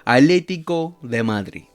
Atlético de Madrid.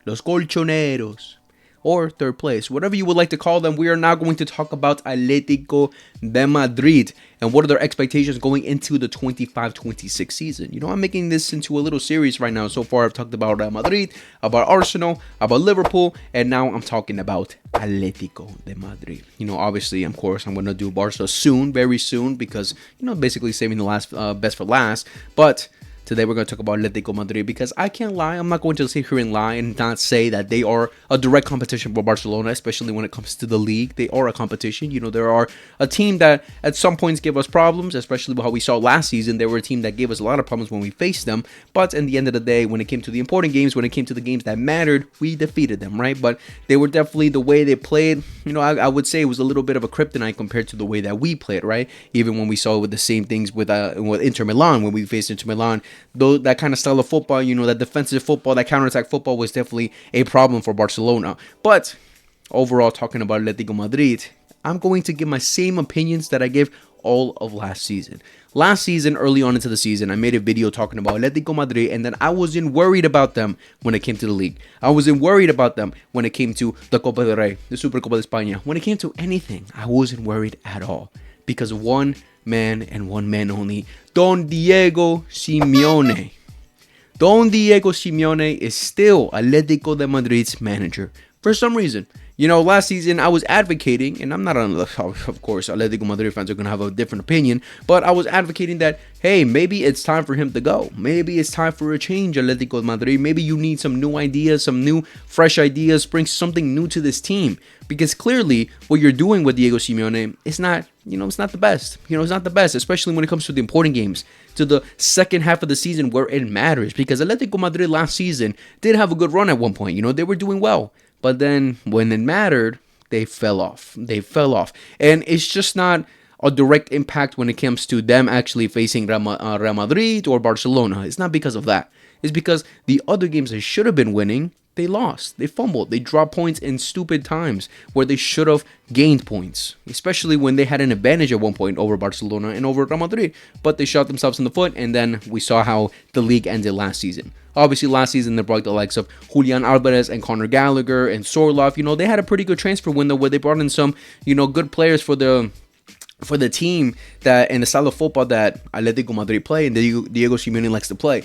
Los Colchoneros. Or third place, whatever you would like to call them. We are now going to talk about Atletico de Madrid and what are their expectations going into the 25-26 season. You know, I'm making this into a little series right now. So far, I've talked about Real Madrid, about Arsenal, about Liverpool, and now I'm talking about Atletico de Madrid. You know, obviously, of course, I'm going to do Barca soon, very soon, because, you know, basically saving the last best for last. But today we're going to talk about Atletico Madrid because I can't lie. I'm not going to sit here and lie and not say that they are a direct competition for Barcelona, especially when it comes to the league. They are a competition. You know, there are a team that at some points give us problems, especially how we saw last season. They were a team that gave us a lot of problems when we faced them. But in the end of the day, when it came to the important games, when it came to the games that mattered, we defeated them, right? But they were definitely, the way they played, you know, I would say it was a little bit of a kryptonite compared to the way that we played, right? Even when we saw with the same things with Inter Milan, when we faced Inter Milan, though that kind of style of football, you know, that defensive football, that counterattack football was definitely a problem for Barcelona. But overall, talking about Atletico Madrid, I'm going to give my same opinions that I gave all of last season. Last season, early on into the season, I made a video talking about Atletico Madrid, and then I wasn't worried about them when it came to the league. I wasn't worried about them when it came to the Copa del Rey, the Supercopa de España. When it came to anything, I wasn't worried at all because of one man and one man only, Don Diego Simeone. Don Diego Simeone is still Atletico de Madrid's manager for some reason. You know, last season I was advocating, and I'm not on, of course, Atletico Madrid fans are going to have a different opinion, but I was advocating that, hey, maybe it's time for him to go. Maybe it's time for a change, Atletico Madrid. Maybe you need some new ideas, some new, fresh ideas, bring something new to this team. Because clearly, what you're doing with Diego Simeone is not, you know, it's not the best. You know, it's not the best, especially when it comes to the important games, to the second half of the season where it matters. Because Atletico Madrid last season did have a good run at one point. You know, they were doing well. But then when it mattered, they fell off. They fell off. And it's just not a direct impact when it comes to them actually facing Real Madrid or Barcelona. It's not because of that. It's because the other games they should have been winning, they lost. They fumbled. They dropped points in stupid times where they should have gained points, especially when they had an advantage at one point over Barcelona and over Real Madrid. But they shot themselves in the foot, and then we saw how the league ended last season. Obviously, last season, they brought the likes of Julian Alvarez and Conor Gallagher and Sorloth. You know, they had a pretty good transfer window where they brought in some, you know, good players for the team that and the style of football that Atletico Madrid play and Diego Simeone likes to play.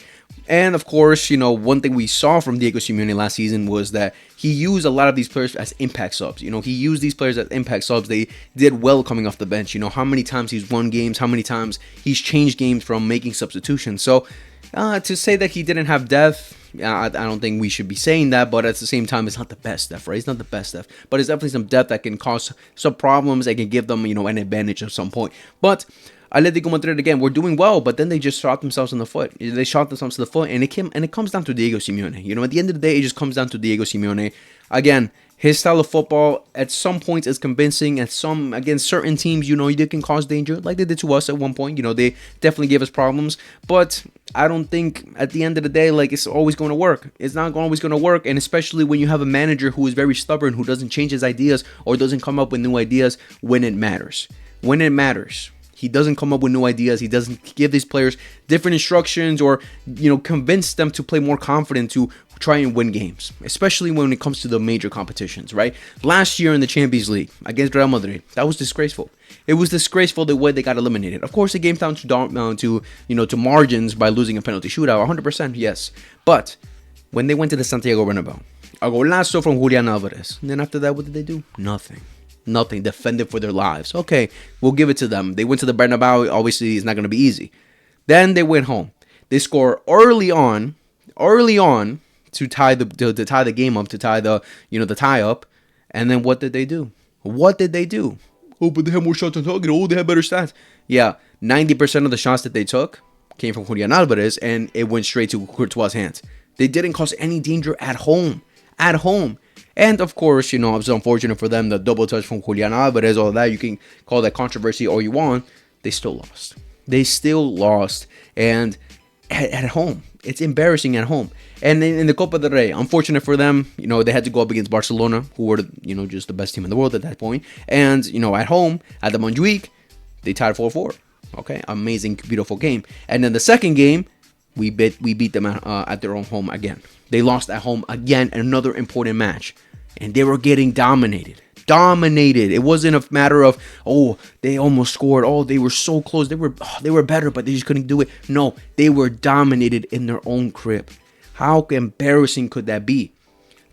And of course, you know, one thing we saw from Diego Simeone last season was that he used a lot of these players as impact subs. You know, he used these players as impact subs. They did well coming off the bench. You know, how many times he's won games, how many times he's changed games from making substitutions. So to say that he didn't have depth, I don't think we should be saying that, but at the same time, it's not the best depth, right? It's not the best depth, but it's definitely some depth that can cause some problems. That can give them, you know, an advantage at some point. But Atletico Madrid, again, were doing well, but then they just shot themselves in the foot. They shot themselves in the foot, and it comes down to Diego Simeone. You know, at the end of the day, it just comes down to Diego Simeone. Again, his style of football at some points is convincing. At some, against certain teams, you know, they can cause danger, like they did to us at one point. You know, they definitely gave us problems. But I don't think at the end of the day, like, it's always going to work. It's not always going to work, and especially when you have a manager who is very stubborn, who doesn't change his ideas or doesn't come up with new ideas when it matters. When it matters. He doesn't come up with new ideas. He doesn't give these players different instructions or, you know, convince them to play more confident to try and win games, especially when it comes to the major competitions, right? Last year in the Champions League against Real Madrid, that was disgraceful. It was disgraceful the way they got eliminated. Of course, the game down to you know, to margins by losing a penalty shootout, 100%, yes. But when they went to the Santiago Bernabeu, a golazo from Julian Alvarez. And then after that, what did they do? Nothing. Defended for their lives. Okay, we'll give it to them. They went to the Bernabeu. Obviously, it's not going to be easy. Then they went home. They score early on to tie the game up, to tie the tie up. And then what did they do? Oh, but they had more shots on target. Oh, they had better stats. Yeah, 90% of the shots that they took came from Julian Alvarez, and it went straight to Courtois' hands. They didn't cause any danger at home. And of course, you know, it's unfortunate for them, the double touch from Julian Alvarez, all that. You can call that controversy all you want. They still lost. And at home, it's embarrassing at home. And in the Copa del Rey, unfortunate for them, you know, they had to go up against Barcelona, who were, you know, just the best team in the world at that point. And, you know, at home, at the Montjuic, they tied 4-4. Okay, amazing, beautiful game. And then the second game, We beat them at their own home again. They lost at home again, another important match, and they were getting dominated. It wasn't a matter of, oh, they almost scored, oh, they were so close, they were better, but they just couldn't do it. No, they were dominated in their own crib. How embarrassing could that be?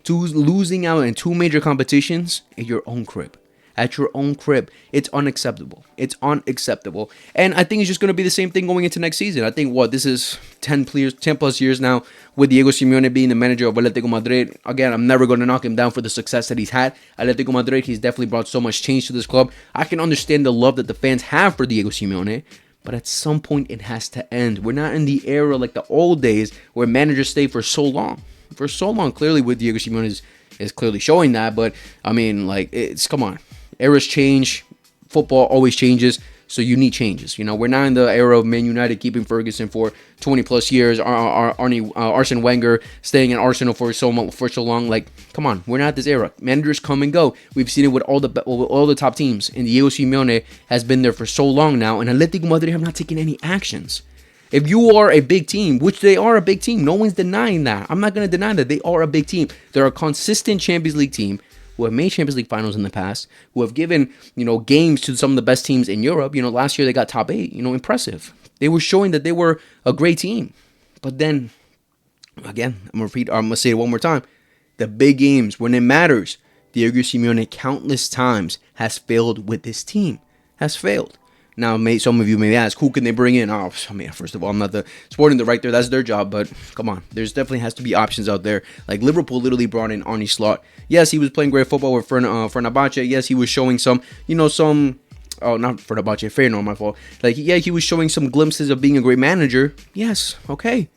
Losing out in two major competitions in your own crib. At your own crib. It's unacceptable. It's unacceptable. And I think it's just going to be the same thing going into next season. I think, this is 10 plus years now with Diego Simeone being the manager of Atletico Madrid. Again, I'm never going to knock him down for the success that he's had. Atletico Madrid, he's definitely brought so much change to this club. I can understand the love that the fans have for Diego Simeone, but at some point it has to end. We're not in the era like the old days where managers stay for so long. Clearly with Diego Simeone is clearly showing that, but I mean, come on. Eras change, football always changes, so you need changes. We're not in the era of Man United keeping Ferguson for 20 plus years, Arsene Wenger staying in Arsenal for so long. Come on, we're not at this era. Managers come and go. We've seen it with all the top teams, and Diego Simeone has been there for so long now, and Atletico Madrid have not taken any actions. If you are a big team, which they are a big team, no one's denying that. I'm not going to deny that they are a big team. They're a consistent Champions League team who have made Champions League finals in the past, who have given, games to some of the best teams in Europe. Last year they got top 8, impressive. They were showing that they were a great team. But then, again, I'm going to say it one more time. The big games, when it matters, Diego Simeone countless times has failed with this team. Has failed. Now, some of you may ask, who can they bring in? First of all, I'm not the sporting director. That's their job. But come on, there's definitely has to be options out there. Like Liverpool literally brought in Arne Slot. Yes, he was playing great football with Fenerbahce. Yes, he was showing not Fenerbahce, Feyenoord, my fault. He was showing some glimpses of being a great manager. Yes, okay.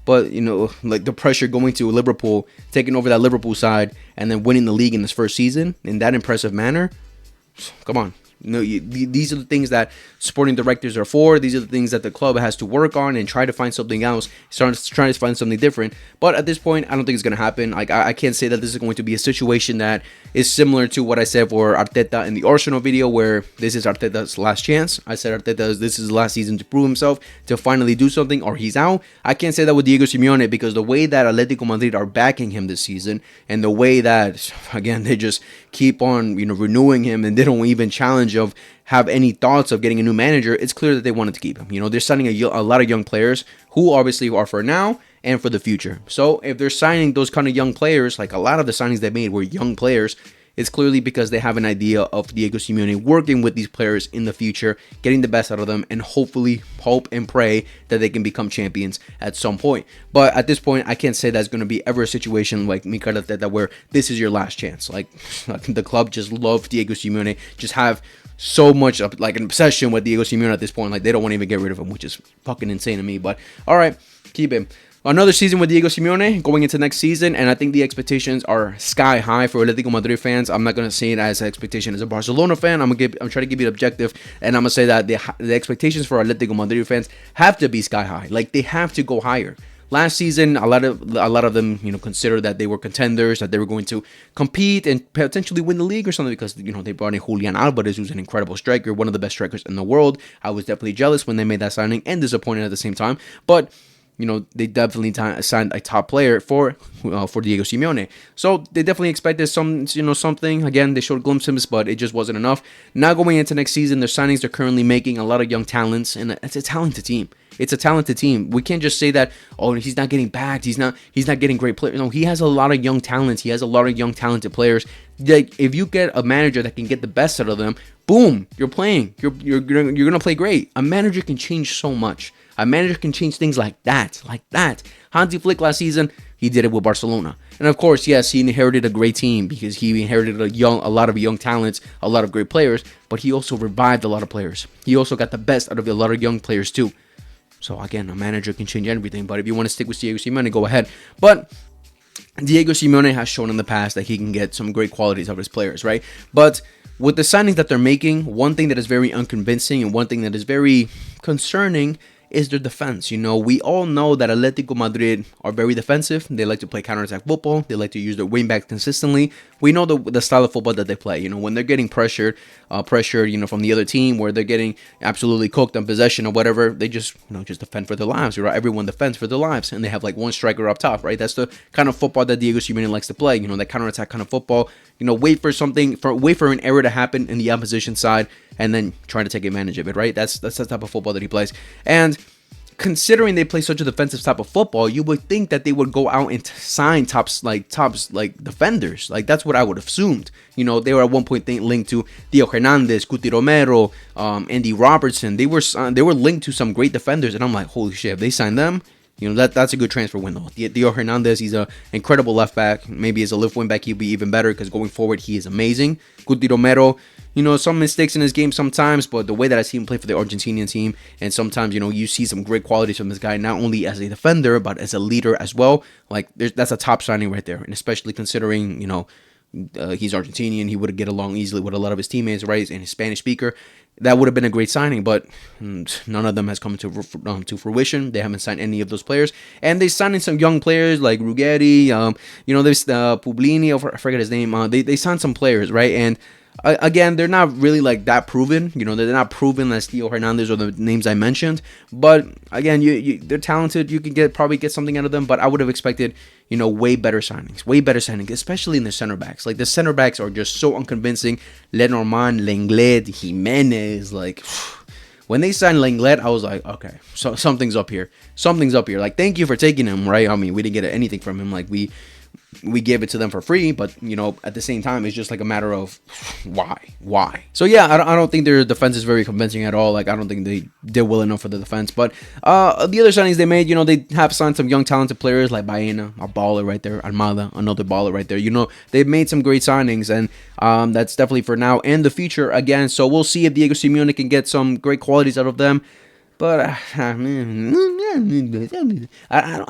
But, the pressure going to Liverpool, taking over that Liverpool side, and then winning the league in his first season in that impressive manner. Come on. These are the things that sporting directors are for. These are the things that the club has to work on and try to find something else. Trying to find something different. But at this point, I don't think it's going to happen. I can't say that this is going to be a situation that is similar to what I said for Arteta in the Arsenal video, where this is Arteta's last chance. I said this is his last season to prove himself, to finally do something, or he's out. I can't say that with Diego Simeone, because the way that Atletico Madrid are backing him this season, and the way that, again, they just keep on, renewing him, and they don't even challenge of have any thoughts of getting a new manager, it's clear that they wanted to keep him. They're signing a lot of young players who obviously are for now and for the future. So if they're signing those kind of young players, like a lot of the signings they made were young players, it's clearly because they have an idea of Diego Simeone working with these players in the future, getting the best out of them, and hopefully hope and pray that they can become champions at some point. But at this point, I can't say that's going to be ever a situation like Mikel Arteta where this is your last chance. Like the club just love Diego Simeone, just have so much of an obsession with Diego Simeone at this point. Like they don't want to even get rid of him, which is fucking insane to me. But all right, keep him. Another season with Diego Simeone going into next season, and I think the expectations are sky high for Atletico Madrid fans. I'm not gonna say it as an expectation as a Barcelona fan. I'm trying to give you an objective, and I'm gonna say that the expectations for Atletico Madrid fans have to be sky high. Like they have to go higher. Last season, a lot of them, considered that they were contenders, that they were going to compete and potentially win the league or something because, they brought in Julian Alvarez, who's an incredible striker, one of the best strikers in the world. I was definitely jealous when they made that signing and disappointed at the same time. But they definitely signed a top player for Diego Simeone. So they definitely expected something. Again, they showed glimpses, but it just wasn't enough. Now going into next season, their signings they're currently making a lot of young talents, and it's a talented team. It's a talented team. We can't just say that, he's not getting backed. He's not getting great players. No, he has a lot of young talents. He has a lot of young talented players. Like if you get a manager that can get the best out of them, boom, you're playing. You're gonna play great. A manager can change so much. A manager can change things like that. Hansi Flick last season, he did it with Barcelona. And of course, yes, he inherited a great team because he inherited a lot of young talents, a lot of great players, but he also revived a lot of players. He also got the best out of a lot of young players too. So again, a manager can change everything, but if you want to stick with Diego Simeone, go ahead. But Diego Simeone has shown in the past that he can get some great qualities out of his players, right? But with the signings that they're making, one thing that is very unconvincing and one thing that is very concerning is their defense. We all know that Atletico Madrid are very defensive. They like to play counterattack football. They like to use their wingbacks consistently. We know the style of football that they play. When they're getting pressured, from the other team, where they're getting absolutely cooked on possession or whatever, they just defend for their lives. Right? Everyone defends for their lives, and they have like one striker up top. Right? That's the kind of football that Diego Simeone likes to play. That counterattack kind of football. Wait for an error to happen in the opposition side, and then trying to take advantage of it. Right? That's the type of football that he plays. And considering they play such a defensive type of football, you would think that they would go out and sign tops defenders. Like, that's what I would have assumed. They were at one point linked to Theo Hernandez, Cuti Romero, Andy Robertson. They were linked to some great defenders, and I'm like, holy shit, if they signed them, that's a good transfer window. Theo Hernandez, he's an incredible left back. Maybe as a left wing back, he'll be even better, because going forward, he is amazing. Cuti Romero, some mistakes in his game sometimes, but the way that I see him play for the Argentinian team, and sometimes, you see some great qualities from this guy, not only as a defender, but as a leader as well. Like, that's a top signing right there, and especially considering, he's Argentinian, he would get along easily with a lot of his teammates, right, and he's Spanish speaker. That would have been a great signing, but none of them has come to fruition. They haven't signed any of those players, and they signed in some young players like Ruggeri, there's Publini, I forget his name. They signed some players, right, and again, they're not really like that proven. They're not proven as Theo Hernandez or the names I mentioned. But again, they're talented. You can probably get something out of them. But I would have expected, way better signings, especially in the center backs. Like, the center backs are just so unconvincing. Lenormand, Lenglet, Jimenez, like. When they signed Lenglet, I was like, okay, so something's up here. Like, thank you for taking him, right? I mean, we didn't get anything from him. Like, we gave it to them for free, but at the same time, it's just like a matter of why. So yeah, I don't think their defense is very convincing at all. Like, I don't think they did well enough for the defense. But the other signings they made, they have signed some young talented players like Baena, a baller right there, Almada, another baller right there. They've made some great signings, and that's definitely for now and the future again. So we'll see if Diego Simeone can get some great qualities out of them. But I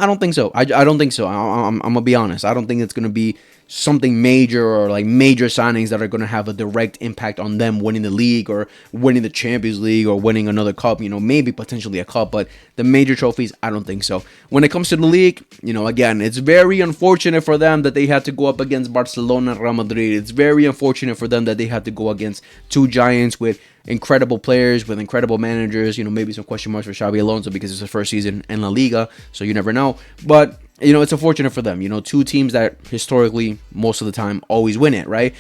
don't think so. I don't think so. I'm gonna be honest. I don't think it's gonna be something major or like major signings that are gonna have a direct impact on them winning the league or winning the Champions League or winning another cup. Maybe potentially a cup, but the major trophies, I don't think so. When it comes to the league, again, it's very unfortunate for them that they had to go up against Barcelona and Real Madrid. It's very unfortunate for them that they had to go against two giants with incredible players, with incredible managers. Maybe some question marks for Xabi Alonso because it's his first season in La Liga, so you never know. But it's unfortunate for them. Two teams that historically, most of the time, always win it, right?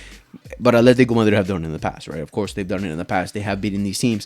But Atletico Madrid have done it in the past, right? Of course, they've done it in the past. They have beaten these teams.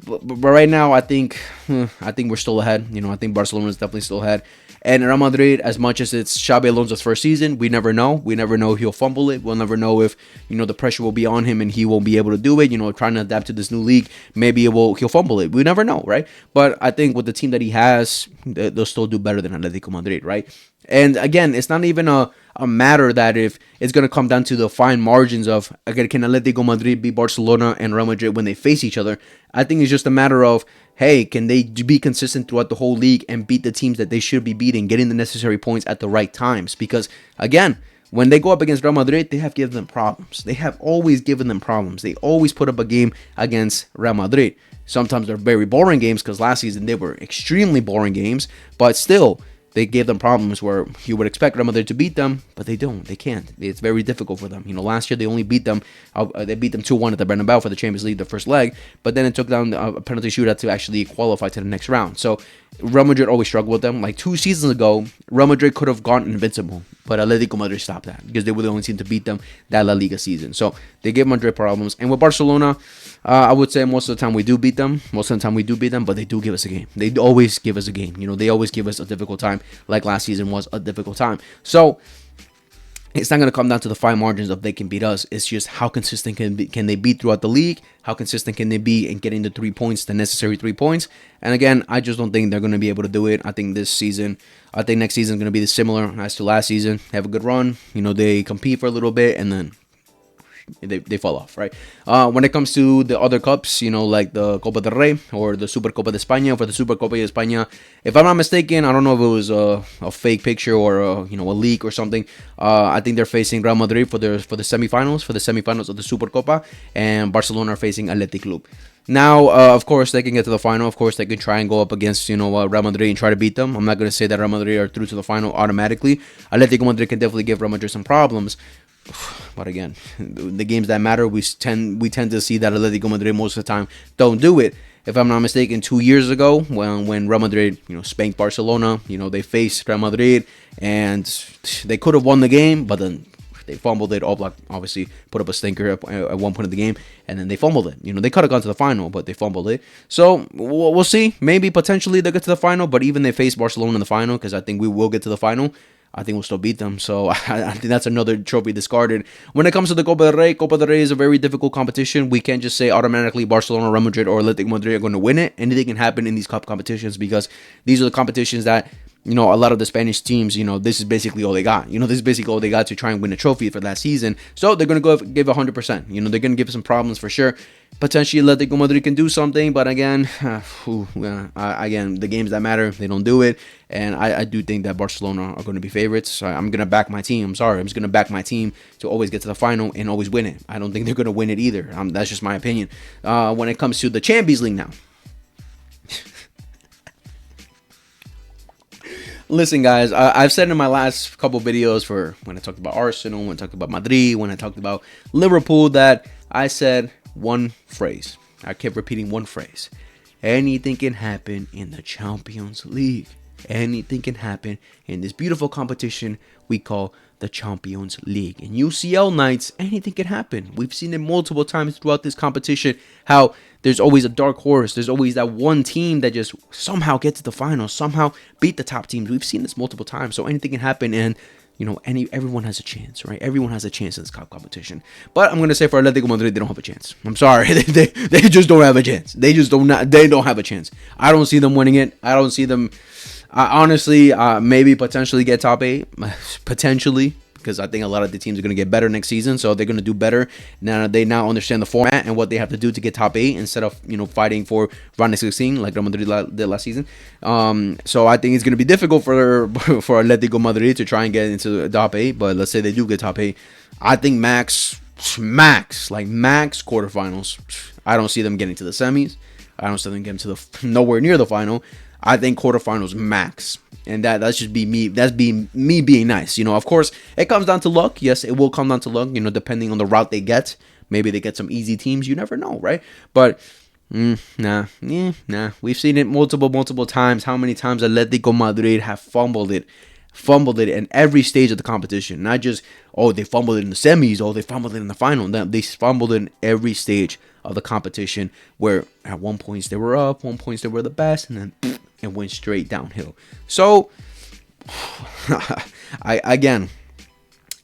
But right now, I think we're still ahead. I think Barcelona is definitely still ahead. And Real Madrid, as much as it's Xabi Alonso's first season, we never know. We never know if he'll fumble it. We'll never know if, the pressure will be on him and he won't be able to do it. Trying to adapt to this new league, maybe he'll fumble it. We never know, right? But I think with the team that he has, they'll still do better than Atletico Madrid, right? And again, it's not even a matter that if it's going to come down to the fine margins of, again, can Atletico Madrid beat Barcelona and Real Madrid when they face each other? I think it's just a matter of, hey, can they be consistent throughout the whole league and beat the teams that they should be beating, getting the necessary points at the right times? Because, again, when they go up against Real Madrid, they have given them problems. They have always given them problems. They always put up a game against Real Madrid. Sometimes they're very boring games, because last season they were extremely boring games, but still, they gave them problems where you would expect Real Madrid to beat them, but they don't. They can't. It's very difficult for them. Last year they only beat them. They beat them 2-1 at the Bernabeu for the Champions League, the first leg, but then it took down a penalty shootout to actually qualify to the next round. So Real Madrid always struggled with them. Like 2 seasons ago, Real Madrid could have gone invincible, but Atletico Madrid stopped that because they were the only team to beat them that La Liga season. So they gave Madrid problems. And with Barcelona, I would say most of the time we do beat them. But they do give us a game. They always give us a game. They always give us a difficult time, like last season was a difficult time. So it's not going to come down to the fine margins of they can beat us. It's just how consistent can they be throughout the league? How consistent can they be in getting the 3 points, the necessary 3 points? And again, I just don't think they're going to be able to do it. I think next season is going to be similar as to last season. They have a good run. They compete for a little bit, and then they fall off, right? When it comes to the other cups, like the Copa del Rey or the Supercopa de España. For the Supercopa de España, if I'm not mistaken, I don't know if it was a fake picture or a leak or something. I think they're facing Real Madrid for the semifinals of the Supercopa, and Barcelona are facing Athletic Club. Now, of course, they can get to the final. Of course, they can try and go up against, Real Madrid and try to beat them. I'm not going to say that Real Madrid are through to the final automatically. Atletico Madrid can definitely give Real Madrid some problems. But again, the games that matter, we tend to see that Atletico Madrid most of the time don't do it. If I'm not mistaken, 2 years ago, when Real Madrid, spanked Barcelona, they faced Real Madrid, and they could have won the game, but then they fumbled it. Oblak obviously put up a stinker at one point of the game, and then they fumbled it. They could have gone to the final, but they fumbled it. So we'll see. Maybe potentially they'll get to the final, but even they face Barcelona in the final, because I think we will get to the final, I think we'll still beat them. So I think that's another trophy discarded. When it comes to the Copa del Rey is a very difficult competition. We can't just say automatically Barcelona, Real Madrid, or Atletico Madrid are going to win it. Anything can happen in these cup competitions, because these are the competitions that, a lot of the Spanish teams, this is basically all they got. This is basically all they got to try and win a trophy for that season. So they're going to give 100%. They're going to give some problems for sure. Potentially, Atletico Madrid can do something, but again, the games that matter, they don't do it. And I do think that Barcelona are going to be favorites. So I'm going to back my team. I'm just going to back my team to always get to the final and always win it. I don't think they're going to win it either. That's just my opinion. When it comes to the Champions League now. Listen, guys, I've said in my last couple videos, for when I talked about Arsenal, when I talked about Madrid, when I talked about Liverpool, that I said one phrase. I kept repeating one phrase. Anything can happen in the Champions League. Anything can happen in this beautiful competition we call the Champions League. In UCL nights, anything can happen. We've seen it multiple times throughout this competition, how there's always a dark horse. There's always that one team that just somehow gets to the finals, somehow beat the top teams. We've seen this multiple times, so anything can happen, and everyone has a chance, right? Everyone has a chance in this cup competition. But I'm gonna say for Atletico Madrid, they don't have a chance. I'm sorry, they just don't have a chance. They don't have a chance. I don't see them winning it. I don't see them. Honestly, maybe potentially get top 8, potentially, because I think a lot of the teams are going to get better next season, so they're going to do better. Now they understand the format and what they have to do to get top 8 instead of fighting for round of 16 like Real Madrid did last season. So I think it's going to be difficult for Atletico Madrid to try and get into top 8, but let's say they do get top 8. I think max quarterfinals. I don't see them getting to the semis. I don't see them getting to nowhere near the final. I think quarterfinals max, and that's just be me. That's me being nice. Of course, it comes down to luck. Yes, it will come down to luck. Depending on the route they get. Maybe they get some easy teams. You never know, right? But nah. We've seen it multiple times. How many times Atletico Madrid have fumbled it in every stage of the competition. Not just, they fumbled it in the semis, they fumbled it in the final. They fumbled it in every stage of the competition, where at one point they were up, one point they were the best, and then it went straight downhill. So again,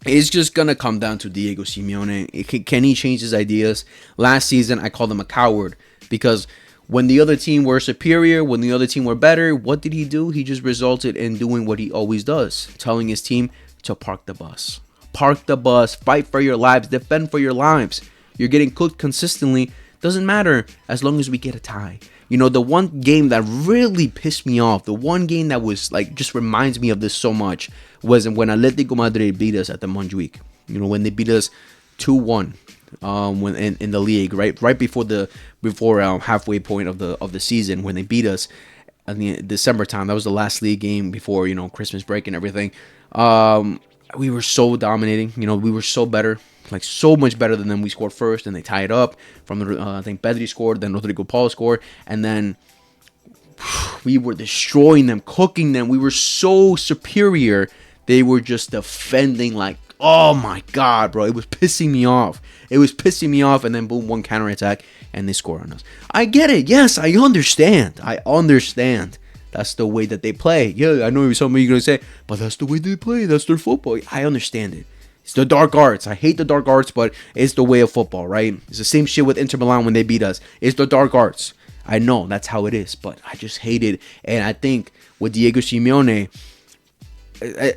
it's just gonna come down to Diego Simeone. Can he change his ideas? Last season, I called him a coward, because when the other team were superior, when the other team were better, what did he do? He just resulted in doing what he always does, telling his team to park the bus. Park the bus, fight for your lives, defend for your lives. You're getting cooked consistently. Doesn't matter as long as we get a tie. The one game that really pissed me off, the one game that was just reminds me of this so much, was when Atletico Madrid beat us at the Montjuic. When they beat us 2-1. When in the league, right before halfway point of the season, when they beat us in the December time. That was the last league game before Christmas break and everything. We were so dominating. We were so better, so much better than them. We scored first, and they tied up from the I think Pedri scored, then Rodrigo Paul scored, and then we were destroying them, cooking them. We were so superior. They were just defending oh my God, bro. It was pissing me off. And then boom, one counterattack, and they score on us. I get it. Yes, I understand. That's the way that they play. Yeah, I know some of you are going to say, but that's the way they play. That's their football. I understand it. It's the dark arts. I hate the dark arts, but it's the way of football, right? It's the same shit with Inter Milan when they beat us. It's the dark arts. I know that's how it is, but I just hate it. And I think with Diego Simeone,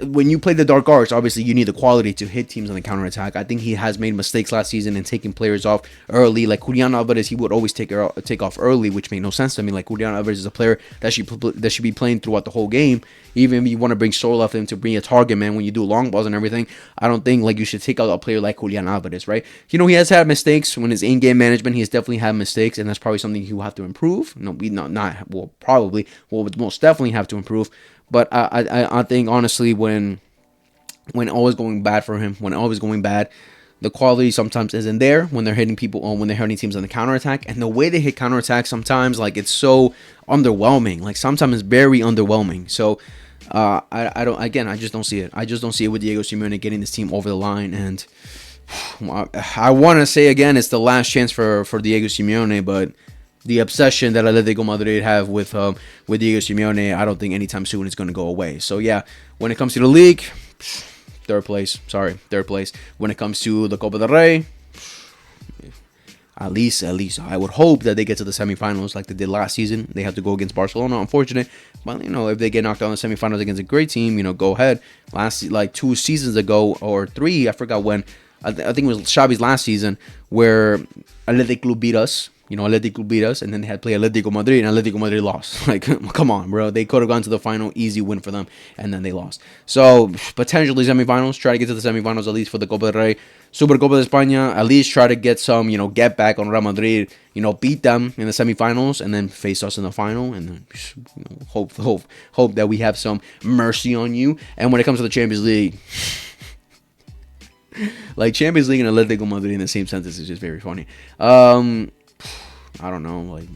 when you play the dark arts, obviously you need the quality to hit teams on the counterattack. I think he has made mistakes last season in taking players off early. Like Julian Alvarez, he would always take off early, which made no sense to me. Like Julian Alvarez is a player that should be playing throughout the whole game. Even if you want to bring Sorloth in to bring a target man when you do long balls and everything, I don't think like you should take out a player like Julian Alvarez, right? You know, he has had mistakes when his in-game management. He has definitely had mistakes, and that's probably something he will have to improve. No, we not will probably will most definitely have to improve. But I think honestly when always going bad for him, when always going bad, the quality sometimes isn't there when they're hitting people on when they're hitting teams on the counterattack. And the way they hit counterattack sometimes, like, it's so underwhelming. Like, sometimes it's very underwhelming. So I just don't see it. I just don't see it with Diego Simeone getting this team over the line. And I want to say again, it's the last chance for Diego Simeone, but the obsession that Atletico Madrid have with Diego Simeone, I don't think anytime soon it's going to go away. So yeah, when it comes to the league, third place. When it comes to the Copa del Rey, at least I would hope that they get to the semifinals like they did last season. They have to go against Barcelona, unfortunate. But, you know, if they get knocked out in the semifinals against a great team, you know, go ahead. Like 2 seasons ago or 3, I forgot when. I think it was Xavi's last season where Atletico beat us. You know, Atletico beat us, and then they had to play Atletico Madrid, and Atletico Madrid lost. Like, come on, bro. They could have gone to the final, easy win for them, and then they lost. So, potentially semifinals. Try to get to the semifinals, at least for the Copa del Rey. Supercopa de España, at least try to get some, you know, get back on Real Madrid. You know, beat them in the semifinals, and then face us in the final, and then, you know, hope that we have some mercy on you. And when it comes to the Champions League, like, Champions League and Atletico Madrid in the same sentence is just very funny. I don't know, like,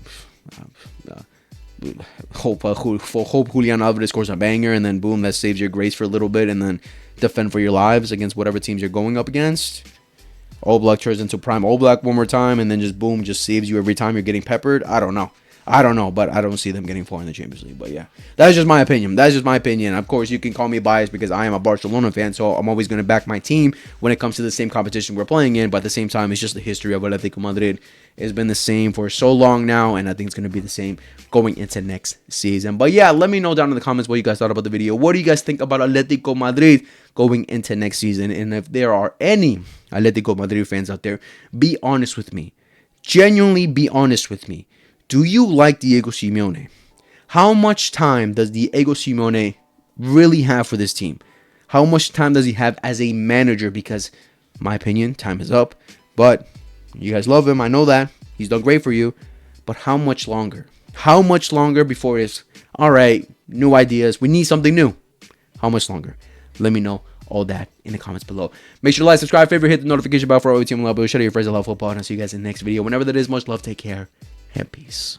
hope Julian Alvarez scores a banger, and then boom, that saves your grace for a little bit, and then defend for your lives against whatever teams you're going up against. Oblak turns into prime Oblak one more time, and then just boom, just saves you every time you're getting peppered. I don't know, but I don't see them getting far in the Champions League. But yeah, that's just my opinion. Of course, you can call me biased because I am a Barcelona fan, so I'm always going to back my team when it comes to the same competition we're playing in. But at the same time, it's just the history of Atletico Madrid. It's been the same for so long now, and I think it's going to be the same going into next season. But yeah, let me know down in the comments what you guys thought about the video. What do you guys think about Atletico Madrid going into next season? And if there are any Atletico Madrid fans out there, be honest with me. Genuinely be honest with me. Do you like Diego Simeone? How much time does Diego Simeone really have for this team? How much time does he have as a manager? Because, in my opinion, time is up. But you guys love him. I know that. He's done great for you. But how much longer? How much longer before it's, all right, new ideas. We need something new. How much longer? Let me know all that in the comments below. Make sure to like, subscribe, favorite, hit the notification bell for all your team love. Share your friends. I love football. And I'll see you guys in the next video. Whenever that is, much love. Take care. And peace.